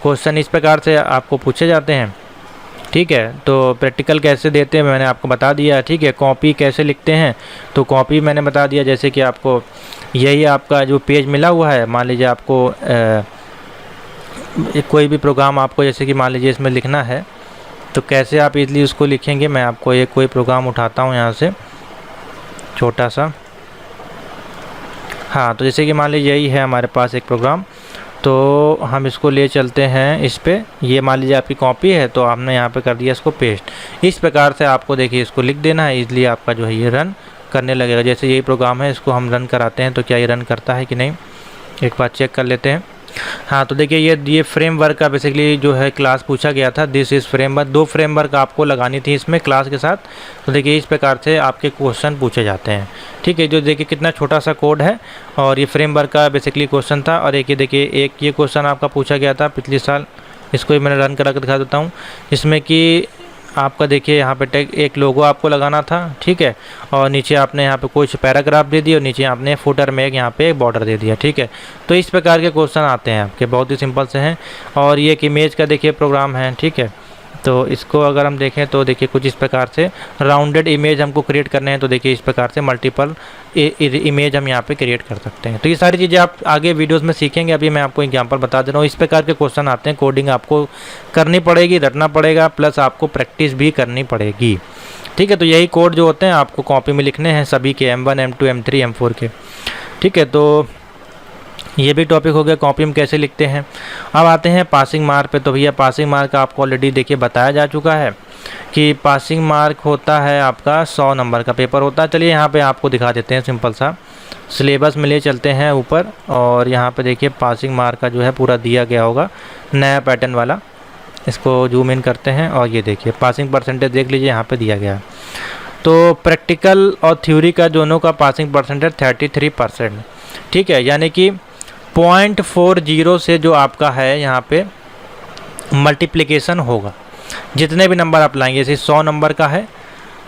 क्वेश्चन इस प्रकार से आपको पूछे जाते हैं, ठीक है। तो प्रैक्टिकल कैसे देते हैं मैंने आपको बता दिया, ठीक है। कॉपी कैसे लिखते हैं तो कॉपी मैंने बता दिया। जैसे कि आपको यही आपका जो पेज मिला हुआ है, मान लीजिए आपको कोई भी प्रोग्राम आपको जैसे कि मान लीजिए इसमें लिखना है, तो कैसे आप इजली उसको लिखेंगे। मैं आपको एक कोई प्रोग्राम उठाता हूँ यहाँ से छोटा सा, हाँ। तो जैसे कि मान लीजिए यही है हमारे पास एक प्रोग्राम, तो हम इसको ले चलते हैं इस पे। ये मान लीजिए आपकी कॉपी है, तो हमने यहाँ पे कर दिया इसको पेस्ट। इस प्रकार से आपको देखिए इसको लिख देना है, इसलिए आपका जो है ये रन करने लगेगा। जैसे यही प्रोग्राम है, इसको हम रन कराते हैं तो क्या ये रन करता है कि नहीं, एक बार चेक कर लेते हैं। हाँ, तो देखिए ये फ्रेमवर्क का बेसिकली जो है क्लास पूछा गया था, दिस इज़ फ्रेमवर्क। 2 फ्रेमवर्क आपको लगानी थी इसमें क्लास के साथ। तो देखिए इस प्रकार से आपके क्वेश्चन पूछे जाते हैं, ठीक है। जो देखिए कितना छोटा सा कोड है, और ये फ्रेमवर्क का बेसिकली क्वेश्चन था। और एक ये देखिए एक ये क्वेश्चन आपका पूछा गया था पिछले साल, इसको ही मैंने रन करा कर दिखा देता हूँ। इसमें कि आपका देखिए यहाँ पे एक लोगो आपको लगाना था, ठीक है, और नीचे आपने यहाँ पे कुछ पैराग्राफ दे दिया, और नीचे आपने फुटर में यहाँ पे एक बॉर्डर दे दिया, ठीक है। तो इस प्रकार के क्वेश्चन आते हैं आपके, बहुत ही सिंपल से हैं। और ये एक इमेज का देखिए प्रोग्राम है, ठीक है। तो इसको अगर हम देखें तो देखिए कुछ इस प्रकार से राउंडेड इमेज हमको क्रिएट करने हैं। तो देखिए इस प्रकार से मल्टीपल इमेज हम यहाँ पे क्रिएट कर सकते हैं। तो ये सारी चीज़ें आप आगे वीडियोस में सीखेंगे, अभी मैं आपको एग्जांपल बता दे रहा हूँ। इस प्रकार के क्वेश्चन आते हैं, कोडिंग आपको करनी पड़ेगी, रटना पड़ेगा, प्लस आपको प्रैक्टिस भी करनी पड़ेगी, ठीक है। तो यही कोड जो होते हैं आपको कॉपी में लिखने हैं सभी के, M1 M2 M3 M4 के, ठीक है। तो ये भी टॉपिक हो गया कॉपी में कैसे लिखते हैं। अब आते हैं पासिंग मार्क पे। तो भैया पासिंग मार्क आपको ऑलरेडी देखिए बताया जा चुका है कि पासिंग मार्क होता है आपका 100 नंबर का पेपर होता है। चलिए यहाँ पे आपको दिखा देते हैं, सिंपल सा सिलेबस में ले चलते हैं ऊपर, और यहाँ पे देखिए पासिंग मार्क का जो है पूरा दिया गया होगा नया पैटर्न वाला। इसको जूम इन करते हैं और ये देखिए पासिंग परसेंटेज देख लीजिए यहाँ पर दिया गया है। तो प्रैक्टिकल और थ्योरी का दोनों का पासिंग परसेंटेज 33%, ठीक है। यानी कि 0.40 से जो आपका है यहाँ पे मल्टीप्लिकेशन होगा, जितने भी नंबर आप लाएंगे। जैसे 100 नंबर का है,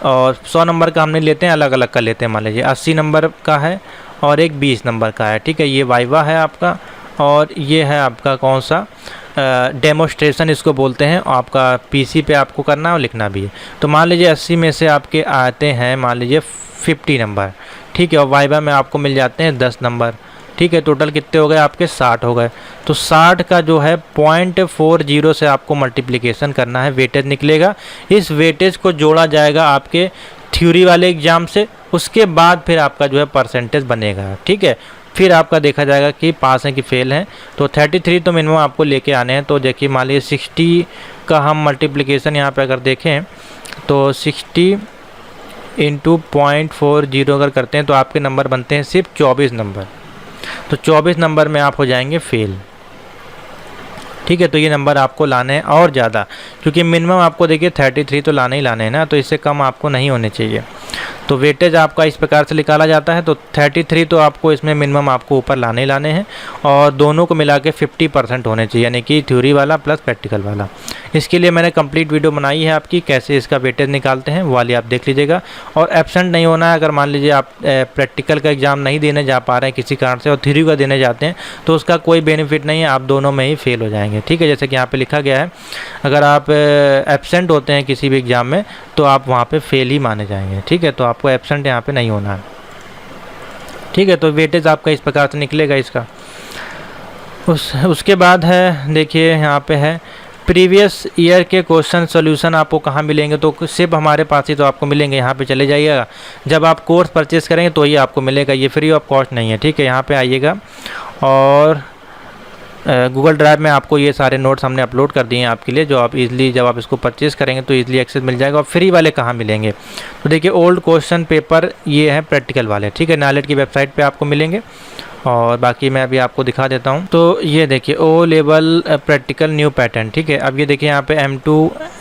और 100 नंबर का हमने लेते हैं अलग अलग का लेते हैं। मान लीजिए 80 नंबर का है और एक 20 नंबर का है, ठीक है। ये वाइवा है आपका, और ये है आपका कौन सा डेमोस्ट्रेशन इसको बोलते हैं। आपका PC पे आपको करना है और लिखना भी है। तो मान लीजिए 80 में से आपके आते हैं मान लीजिए 50 नंबर, ठीक है, और वाइवा में आपको मिल जाते हैं 10 नंबर, ठीक है। टोटल कितने हो गए आपके 60 हो गए। तो 60 का जो है 0.40 से आपको मल्टीप्लिकेशन करना है, वेटेज निकलेगा। इस वेटेज को जोड़ा जाएगा आपके थ्योरी वाले एग्ज़ाम से, उसके बाद फिर आपका जो है परसेंटेज बनेगा, ठीक है। फिर आपका देखा जाएगा कि पास हैं कि फेल हैं। तो 33 तो मिनिमम आपको लेके आने हैं। तो देखिए मान लीजिए 60 का हम मल्टीप्लिकेशन यहाँ पे अगर देखें तो 60 इंटू 0.40 अगर करते हैं तो आपके नंबर बनते हैं सिर्फ 24 नंबर। तो 24 नंबर में आप हो जाएंगे फेल, ठीक है। तो ये नंबर आपको लाने हैं और ज़्यादा, क्योंकि मिनिमम आपको देखिए 33 तो लाने ही लाने हैं ना, तो इससे कम आपको नहीं होने चाहिए। तो वेटेज आपका इस प्रकार से निकाला जाता है। तो 33 तो आपको इसमें मिनिमम आपको ऊपर लाने ही लाने हैं, और दोनों को मिला के 50% होने चाहिए, यानी कि थ्योरी वाला प्लस प्रैक्टिकल वाला। इसके लिए मैंने कंप्लीट वीडियो बनाई है आपकी, कैसे इसका वेटेज निकालते हैं, वो वाली आप देख लीजिएगा। और एब्सेंट नहीं होना है। अगर मान लीजिए आप प्रैक्टिकल का एग्ज़ाम नहीं देने जा पा रहे हैं किसी कारण से और थ्योरी का देने जाते हैं, तो उसका कोई बेनिफिट नहीं है, आप दोनों में ही फेल हो जाएंगे, ठीक है। जैसे कि यहाँ पे लिखा गया है, अगर आप एब्सेंट होते हैं किसी भी एग्ज़ाम में तो आप वहाँ पे फेल ही माने जाएंगे, ठीक है। तो आपको एब्सेंट यहाँ पे नहीं होना है, ठीक है। तो वेटेज आपका इस प्रकार से निकलेगा इसका। उसके बाद है, देखिए यहाँ पे है प्रीवियस ईयर के क्वेश्चन सॉल्यूशन आपको कहाँ मिलेंगे, तो सिर्फ हमारे पास ही तो आपको मिलेंगे। यहाँ पे चले जाइएगा, जब आप कोर्स परचेज़ करेंगे तो ये आपको मिलेगा, ये फ्री ऑफ कॉस्ट नहीं है, ठीक है। यहाँ पे आइएगा और गूगल ड्राइव में आपको ये सारे नोट्स हमने अपलोड कर दिए हैं आपके लिए, जो आप इजीली जब आप इसको परचेज़ करेंगे तो इजीली एक्सेस मिल जाएगा। और फ्री वाले कहाँ मिलेंगे, तो देखिए ओल्ड क्वेश्चन पेपर ये है प्रैक्टिकल वाले, ठीक है। नालेट की वेबसाइट पे आपको मिलेंगे, और बाकी मैं अभी आपको दिखा देता हूँ। तो ये देखिए O level practical new pattern, ठीक है। अब ये देखिए यहाँ पे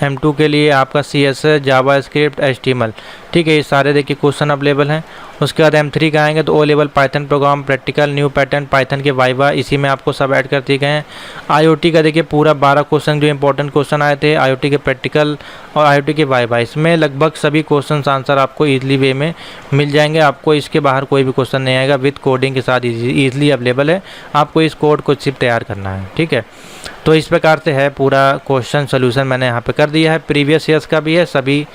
M2 के लिए आपका CSS, जावास्क्रिप्ट, HTML, ठीक है। ये सारे देखिए क्वेश्चन अवेलेबल हैं। उसके बाद M3 का आएंगे तो O level Python program practical new pattern, Python के वाइवा, इसी में आपको सब ऐड कर दिए गए हैं। IoT का देखिए पूरा 12 क्वेश्चन जो इंपॉर्टेंट क्वेश्चन आए थे, IoT के प्रैक्टिकल और IoT के वाइवा, इसमें लगभग सभी क्वेश्चन आंसर आपको ईजिली वे में मिल जाएंगे। आपको इसके बाहर कोई भी क्वेश्चन नहीं आएगा, विद कोडिंग के साथ ईजिली अवेलेबल है। आपको इस कोड को सिर्फ तैयार करना है, ठीक है। तो इस प्रकार से है पूरा क्वेश्चन सोल्यूशन मैंने यहाँ पे कर दिया है। प्रीवियस ईयर्स का भी है, सभी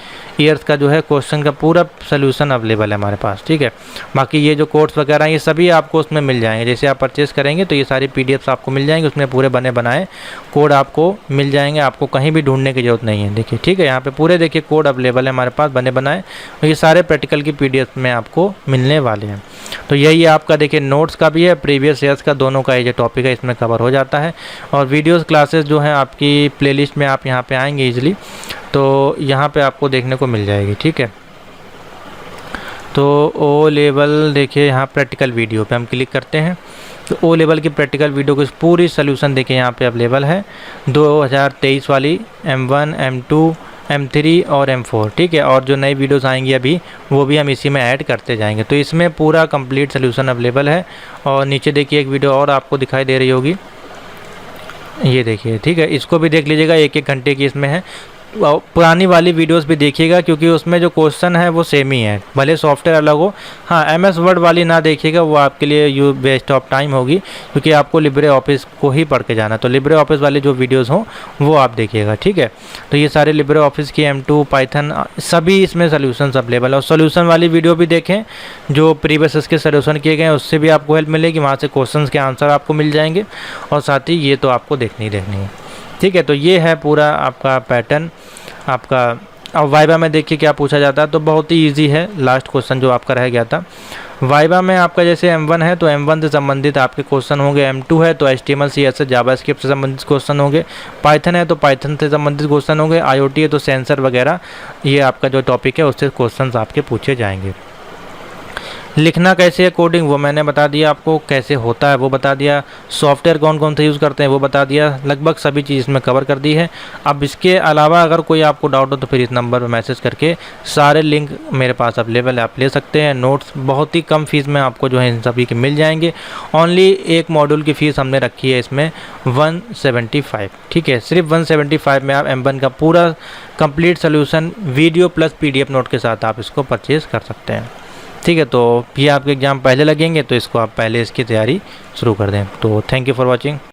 ईयर्स का जो है क्वेश्चन का पूरा सोल्यूशन अवेलेबल है हमारे पास, ठीक है। बाकी ये जो कोड्स वगैरह ये सभी आपको उसमें मिल जाएंगे। जैसे आप परचेज़ करेंगे तो ये सारी PDFs आपको मिल जाएंगे, उसमें पूरे बने बनाए कोड आपको मिल जाएंगे, आपको कहीं भी ढूंढने की ज़रूरत नहीं है। देखिए, ठीक है, यहाँ पे पूरे देखिए कोड अवेलेबल है हमारे पास बने बनाए, और ये सारे प्रैक्टिकल की PDFs में आपको मिलने वाले हैं। तो यही आपका देखिए नोट्स का भी है, प्रीवियस ईयर्स का, दोनों का ये जो टॉपिक है इसमें कवर हो जाता है। और वीडियोस क्लासेस जो है आपकी प्लेलिस्ट में आप यहाँ पे आएंगे इजीली, तो यहाँ पे आपको देखने को मिल जाएगी, ठीक है। तो ओ लेवल देखिए यहाँ प्रैक्टिकल वीडियो पे हम क्लिक करते हैं तो ओ लेवल की प्रैक्टिकल वीडियो की पूरी सोल्यूशन देखिए यहाँ पे अवेलेबल है, 2023 वाली M1, M2, M3 और M4, ठीक है। और जो नई वीडियोस आएंगी अभी वो भी हम इसी में ऐड करते जाएंगे। तो इसमें पूरा कंप्लीट सोल्यूशन अवेलेबल है। और नीचे देखिए एक वीडियो और आपको दिखाई दे रही होगी, ये देखिए, ठीक है। इसको भी देख लीजिएगा, 1-1 घंटे की इसमें है। पुरानी वाली वीडियोस भी देखिएगा, क्योंकि उसमें जो क्वेश्चन है वो सेम ही है, भले सॉफ्टवेयर अलग हो। हाँ, MS वर्ड वाली ना देखिएगा, वो आपके लिए वेस्ट ऑफ टाइम होगी, क्योंकि आपको लिब्रे ऑफिस को ही पढ़ के जाना। तो लिब्रे ऑफिस वाली जो वीडियोस हों वो आप देखिएगा, ठीक है। तो ये सारे लिब्रे ऑफिस की M2, पाइथन, सभी इसमें सोल्यूशंस अवेलेबल है। और सोल्यूशन वाली वीडियो भी देखें जो प्रीवियस इसके सोल्यूशन किए गए हैं, उससे भी आपको हेल्प मिलेगी, वहाँ से क्वेश्चन के आंसर आपको मिल जाएंगे। और साथ ही ये तो आपको देखनी है, ठीक है। तो ये है पूरा आपका पैटर्न आपका। अब वाइवा में देखिए क्या पूछा जाता है, तो बहुत ही इजी है। लास्ट क्वेश्चन जो आपका रह गया था वाइवा में, आपका जैसे M1 है तो M1 से संबंधित आपके क्वेश्चन होंगे, M2 है तो HTML, CSS, जावास्क्रिप्ट से संबंधित क्वेश्चन होंगे, पाइथन है तो पाइथन से संबंधित क्वेश्चन होंगे, IoT है तो सेंसर वगैरह, ये आपका जो टॉपिक है उससे क्वेश्चन आपके पूछे जाएंगे। लिखना कैसे है कोडिंग वो मैंने बता दिया आपको, कैसे होता है वो बता दिया, सॉफ्टवेयर कौन कौन से यूज़ करते हैं वो बता दिया, लगभग सभी चीज़ इसमें कवर कर दी है। अब इसके अलावा अगर कोई आपको डाउट हो तो फिर इस नंबर पर मैसेज करके सारे लिंक मेरे पास अवेलेबल है, आप ले सकते हैं। नोट्स बहुत ही कम फीस में आपको जो है इन सभी के मिल जाएंगे। ओनली एक मॉड्यूल की फ़ीस हमने रखी है इसमें 175, ठीक है। सिर्फ 175 में आप M1 का पूरा complete solution video plus PDF note के साथ आप इसको परचेज़ कर सकते हैं, ठीक है। तो ये आपके एग्ज़ाम पहले लगेंगे तो इसको आप पहले इसकी तैयारी शुरू कर दें। तो थैंक यू फॉर वॉचिंग।